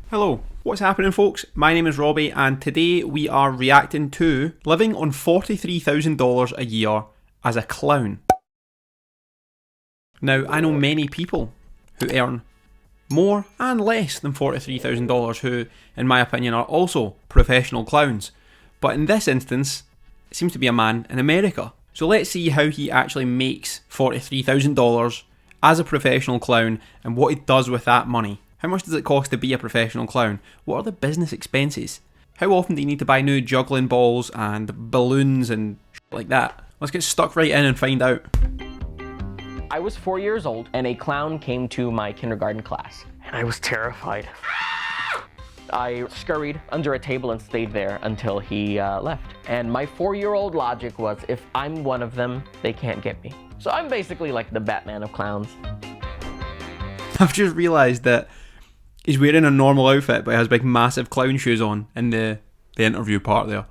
Hello, what's happening folks? My name is Robbie and today we are reacting to living on $43,000 a year as a clown. Now, I know many people who earn more and less than $43,000 who, in my opinion, are also professional clowns. But in this instance, it seems to be a man in America. So let's see how he actually makes $43,000 as a professional clown and what he does with that money. How much does it cost to be a professional clown? What are the business expenses? How often do you need to buy new juggling balls and balloons and shit like that? Let's get stuck right in and find out. I was 4 years old and a clown came to my kindergarten class and I was terrified. I scurried under a table and stayed there until he left. And my 4-year-old logic was, if I'm one of them, they can't get me. So I'm basically like the Batman of clowns. I've just realised that he's wearing a normal outfit but he has big massive clown shoes on in the interview part there.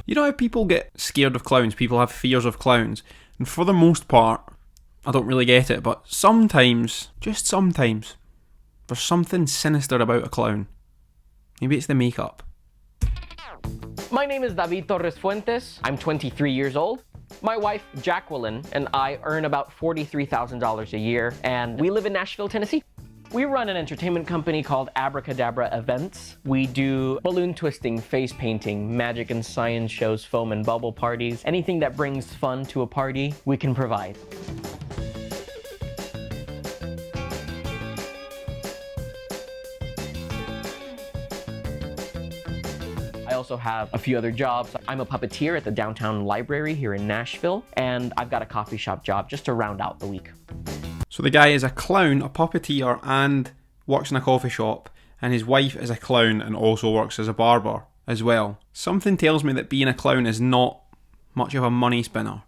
You know how people get scared of clowns, people have fears of clowns, and for the most part, I don't really get it, but sometimes, just sometimes, there's something sinister about a clown. Maybe it's the makeup. My name is David Torres Fuentes. I'm 23 years old. My wife, Jacqueline, and I earn about $43,000 a year, and we live in Nashville, Tennessee. We run an entertainment company called Abracadabra Events. We do balloon twisting, face painting, magic and science shows, foam and bubble parties. Anything that brings fun to a party, we can provide. I also have a few other jobs. I'm a puppeteer at the downtown library here in Nashville, and I've got a coffee shop job just to round out the week. So the guy is a clown, a puppeteer, and works in a coffee shop, and his wife is a clown and also works as a barber as well. Something tells me that being a clown is not much of a money spinner.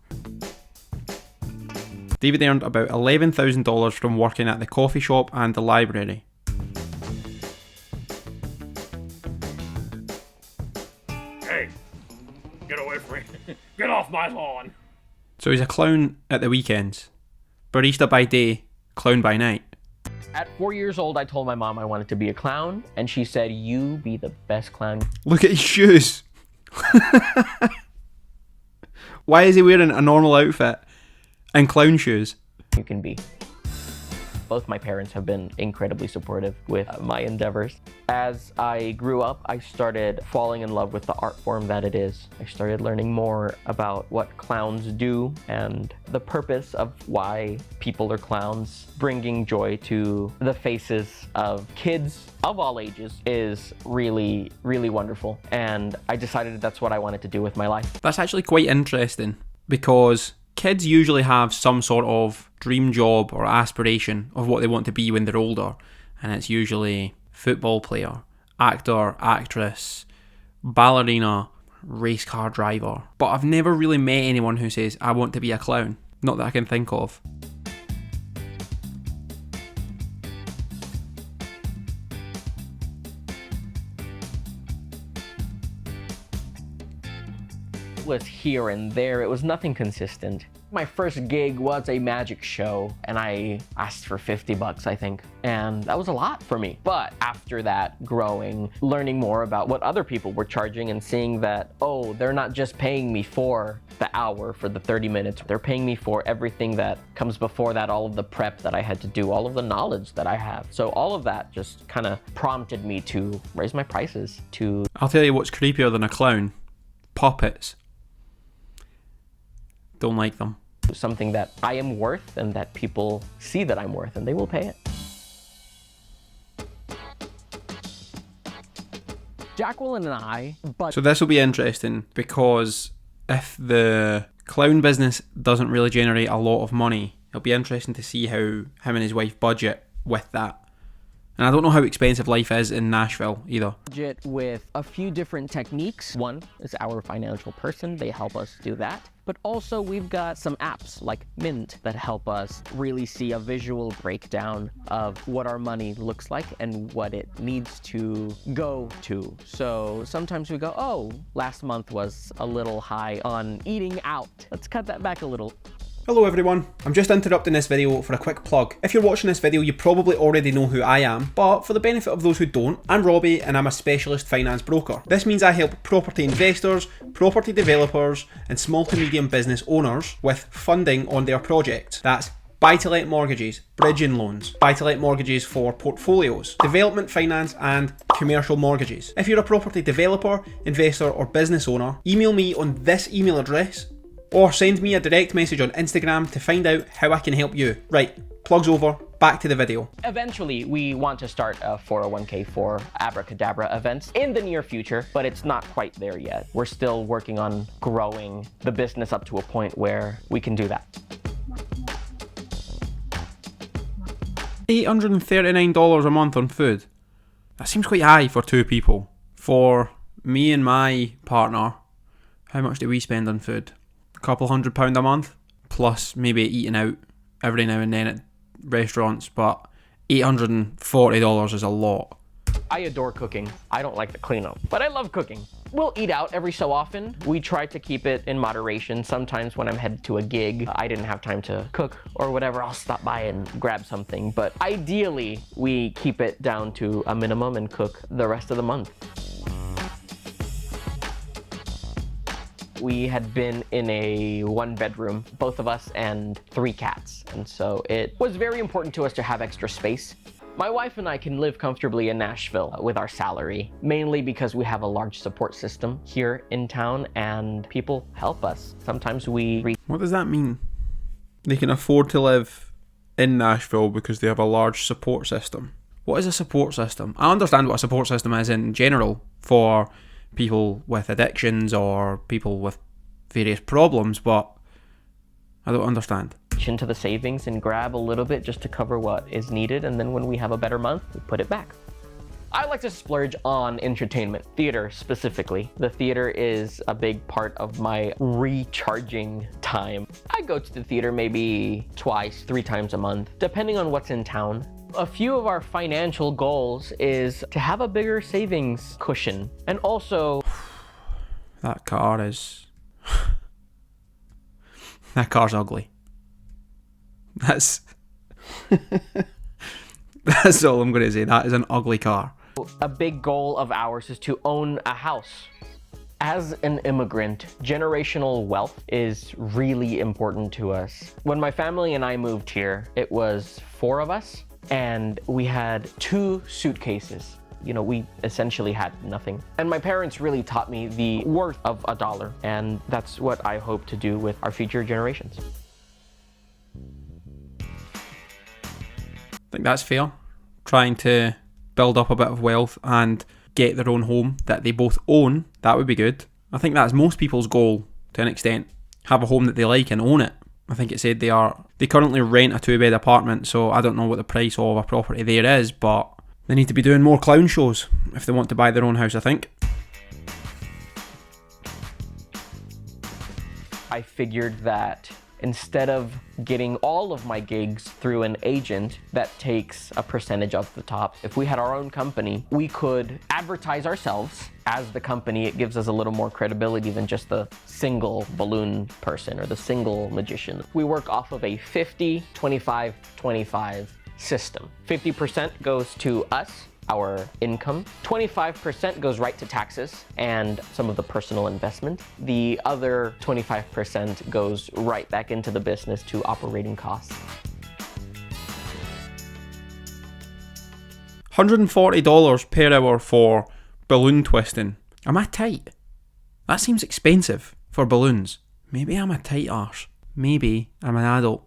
David earned about $11,000 from working at the coffee shop and the library. Hey, get away from me. Get off my lawn. So he's a clown at the weekends. Barista by day, clown by night. At 4 years old, I told my mom I wanted to be a clown, and she said, "You be the best clown." Look at his shoes. Why is he wearing a normal outfit and clown shoes? You can be. Both my parents have been incredibly supportive with my endeavors. As I grew up, I started falling in love with the art form that it is. I started learning more about what clowns do and the purpose of why people are clowns. Bringing joy to the faces of kids of all ages is really, really wonderful. And I decided that's what I wanted to do with my life. That's actually quite interesting because kids usually have some sort of dream job or aspiration of what they want to be when they're older, and it's usually football player, actor, actress, ballerina, race car driver. But I've never really met anyone who says, I want to be a clown. Not that I can think of. Was here and there. It was nothing consistent. My first gig was a magic show and I asked for $50, I think. And that was a lot for me. But after that, growing, learning more about what other people were charging and seeing that, oh, they're not just paying me for the hour, for the 30 minutes. They're paying me for everything that comes before that, all of the prep that I had to do, all of the knowledge that I have. So all of that just kind of prompted me to raise my prices to... I'll tell you what's creepier than a clown. Puppets. Don't like them. Something that I am worth and that people see that I'm worth and they will pay it. Jacqueline and I, So this will be interesting because if the clown business doesn't really generate a lot of money, it'll be interesting to see how him and his wife budget with that. And I don't know how expensive life is in Nashville either. Budget with a few different techniques. One is our financial person. They help us do that. But also we've got some apps like Mint that help us really see a visual breakdown of what our money looks like and what it needs to go to. So sometimes we go, oh, last month was a little high on eating out. Let's cut that back a little. Hello everyone, I'm just interrupting this video for a quick plug. If you're watching this video, you probably already know who I am, but for the benefit of those who don't, I'm Robbie and I'm a specialist finance broker. This means I help property investors, property developers and small to medium business owners with funding on their projects. That's buy-to-let mortgages, bridging loans, buy-to-let mortgages for portfolios, development finance and commercial mortgages. If you're a property developer, investor or business owner, email me on this email address or send me a direct message on Instagram to find out how I can help you. Right, plugs over, back to the video. Eventually, we want to start a 401k for abracadabra events in the near future, but it's not quite there yet. We're still working on growing the business up to a point where we can do that. $839 a month on food. That seems quite high for two people. For me and my partner, how much do we spend on food? Couple £100 a month, plus maybe eating out every now and then at restaurants, but $840 is a lot. I adore cooking. I don't like the cleanup, but I love cooking. We'll eat out every so often. We try to keep it in moderation. Sometimes when I'm headed to a gig, I didn't have time to cook or whatever, I'll stop by and grab something. But ideally, we keep it down to a minimum and cook the rest of the month. We had been in a one-bedroom, both of us and 3 cats. And so it was very important to us to have extra space. My wife and I can live comfortably in Nashville with our salary, mainly because we have a large support system here in town and people help us. Sometimes we... What does that mean? They can afford to live in Nashville because they have a large support system. What is a support system? I understand what a support system is in general for people with addictions or people with various problems, but I don't understand. Into the savings and grab a little bit just to cover what is needed, and then when we have a better month, we put it back. I like to splurge on entertainment, theater specifically. The theater is a big part of my recharging time. I go to the theater maybe twice, 3 times a month, depending on what's in town. A few of our financial goals is to have a bigger savings cushion, and also... That car is... That car's ugly. That's... That's all I'm going to say. That is an ugly car. A big goal of ours is to own a house. As an immigrant, generational wealth is really important to us. When my family and I moved here, it was 4 of us. And we had 2 suitcases. You know, we essentially had nothing. And my parents really taught me the worth of a dollar. And that's what I hope to do with our future generations. I think that's fair. Trying to build up a bit of wealth and get their own home that they both own, that would be good. I think that's most people's goal to an extent. Have a home that they like and own it. I think it said they currently rent a 2-bed apartment, so I don't know what the price of a property there is, but they need to be doing more clown shows if they want to buy their own house, I think. I figured that instead of getting all of my gigs through an agent that takes a percentage of the top, if we had our own company, we could advertise ourselves as the company. It gives us a little more credibility than just the single balloon person or the single magician. We work off of a 50, 25, 25 system. 50% goes to us, our income. 25% goes right to taxes and some of the personal investment. The other 25% goes right back into the business to operating costs. $140 per hour for balloon twisting. Am I tight? That seems expensive for balloons. Maybe I'm a tight arse. Maybe I'm an adult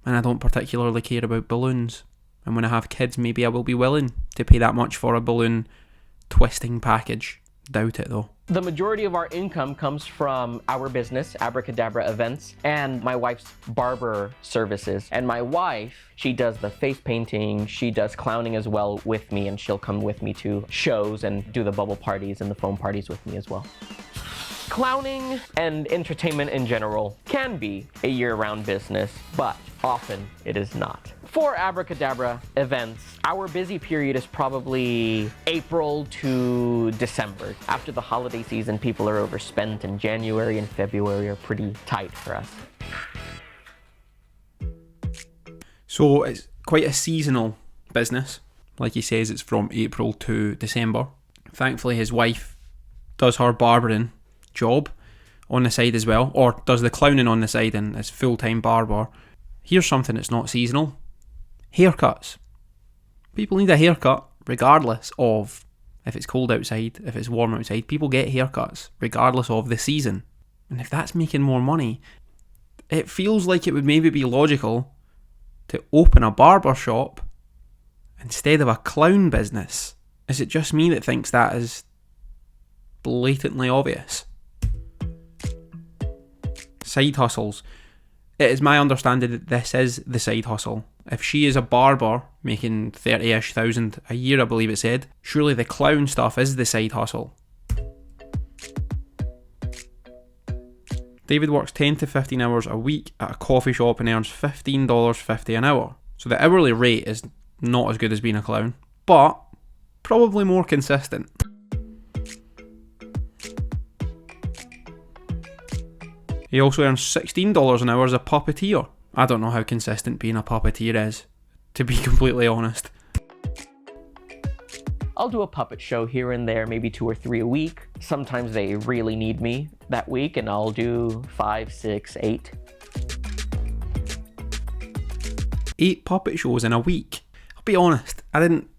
and I don't particularly care about balloons. And when I have kids, maybe I will be willing to pay that much for a balloon twisting package. Doubt it though. The majority of our income comes from our business, Abracadabra Events, and my wife's barber services. And my wife, she does the face painting, she does clowning as well with me, and she'll come with me to shows and do the bubble parties and the foam parties with me as well. Clowning and entertainment in general can be a year-round business, but often it is not. For Abracadabra Events, our busy period is probably April to December. After the holiday season, people are overspent, and January and February are pretty tight for us. So it's quite a seasonal business. Like he says, it's from April to December. Thankfully, his wife does her barbering job on the side as well, or does the clowning on the side and is full-time barber. Here's something that's not seasonal. Haircuts. People need a haircut regardless of if it's cold outside, if it's warm outside. People get haircuts regardless of the season. And if that's making more money, it feels like it would maybe be logical to open a barber shop instead of a clown business. Is it just me that thinks that is blatantly obvious? Side hustles. It is my understanding that this is the side hustle. If she is a barber making 30-ish thousand a year, I believe it said, surely the clown stuff is the side hustle. David works 10 to 15 hours a week at a coffee shop and earns $15.50 an hour. So the hourly rate is not as good as being a clown, but probably more consistent. He also earns $16 an hour as a puppeteer. I don't know how consistent being a puppeteer is, to be completely honest. I'll do a puppet show here and there, maybe 2 or 3 a week. Sometimes they really need me that week, and I'll do 5, 6, 8. 8 puppet shows in a week. I'll be honest, I didn't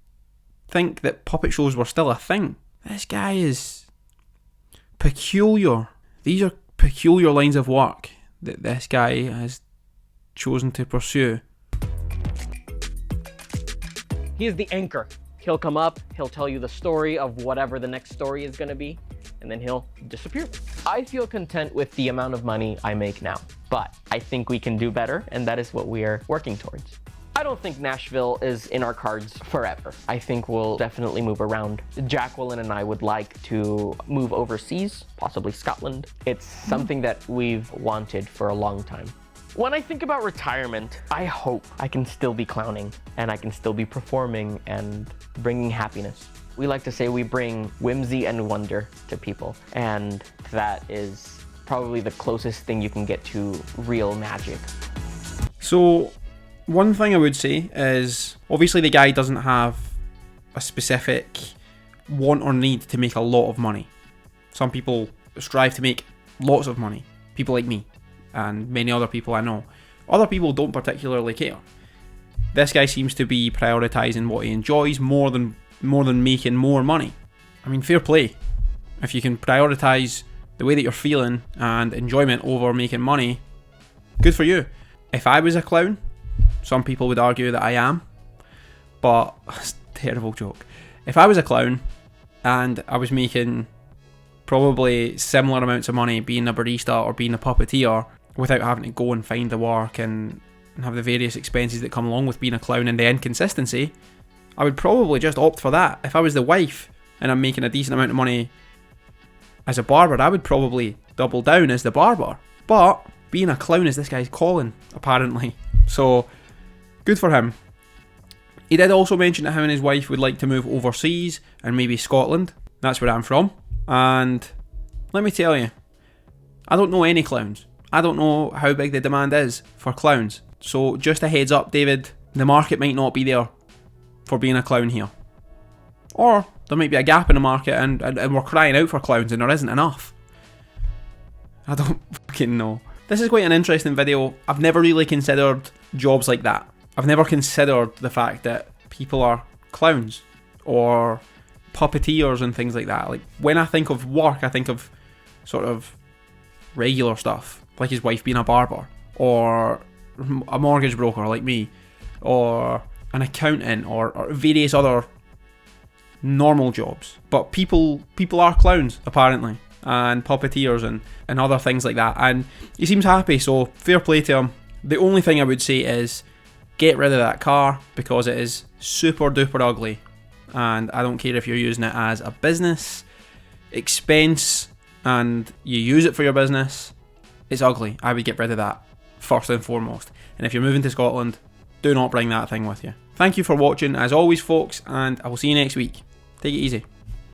think that puppet shows were still a thing. This guy is peculiar. These are peculiar lines of work that this guy has chosen to pursue. He is the anchor. He'll come up, he'll tell you the story of whatever the next story is going to be, and then he'll disappear. I feel content with the amount of money I make now, but I think we can do better, and that is what we are working towards. I don't think Nashville is in our cards forever. I think we'll definitely move around. Jacqueline and I would like to move overseas, possibly Scotland. It's something that we've wanted for a long time. When I think about retirement, I hope I can still be clowning and I can still be performing and bringing happiness. We like to say we bring whimsy and wonder to people, and that is probably the closest thing you can get to real magic. So, one thing I would say is, obviously the guy doesn't have a specific want or need to make a lot of money. Some people strive to make lots of money. People like me, and many other people I know. Other people don't particularly care. This guy seems to be prioritising what he enjoys more than making more money. I mean, fair play. If you can prioritise the way that you're feeling and enjoyment over making money, good for you. If I was a clown, some people would argue that I am, but it's a terrible joke. If I was a clown and I was making probably similar amounts of money being a barista or being a puppeteer without having to go and find the work and have the various expenses that come along with being a clown and the inconsistency, I would probably just opt for that. If I was the wife and I'm making a decent amount of money as a barber, I would probably double down as the barber. But being a clown is this guy's calling, apparently. So, good for him. He did also mention that him and his wife would like to move overseas and maybe Scotland. That's where I'm from. And let me tell you, I don't know any clowns. I don't know how big the demand is for clowns. So just a heads up, David, the market might not be there for being a clown here. Or there might be a gap in the market and we're crying out for clowns and there isn't enough. I don't fucking know. This is quite an interesting video. I've never really considered jobs like that. I've never considered the fact that people are clowns or puppeteers and things like that. Like, when I think of work, I think of sort of regular stuff, like his wife being a barber, or a mortgage broker like me, or an accountant, or various other normal jobs. But people are clowns, apparently, and puppeteers and other things like that. And he seems happy, so fair play to him. The only thing I would say is get rid of that car, because it is super duper ugly. And I don't care if you're using it as a business expense and you use it for your business, it's ugly. I would get rid of that first and foremost. And if you're moving to Scotland, do not bring that thing with you. Thank you for watching as always, folks, and I will see you next week. Take it easy.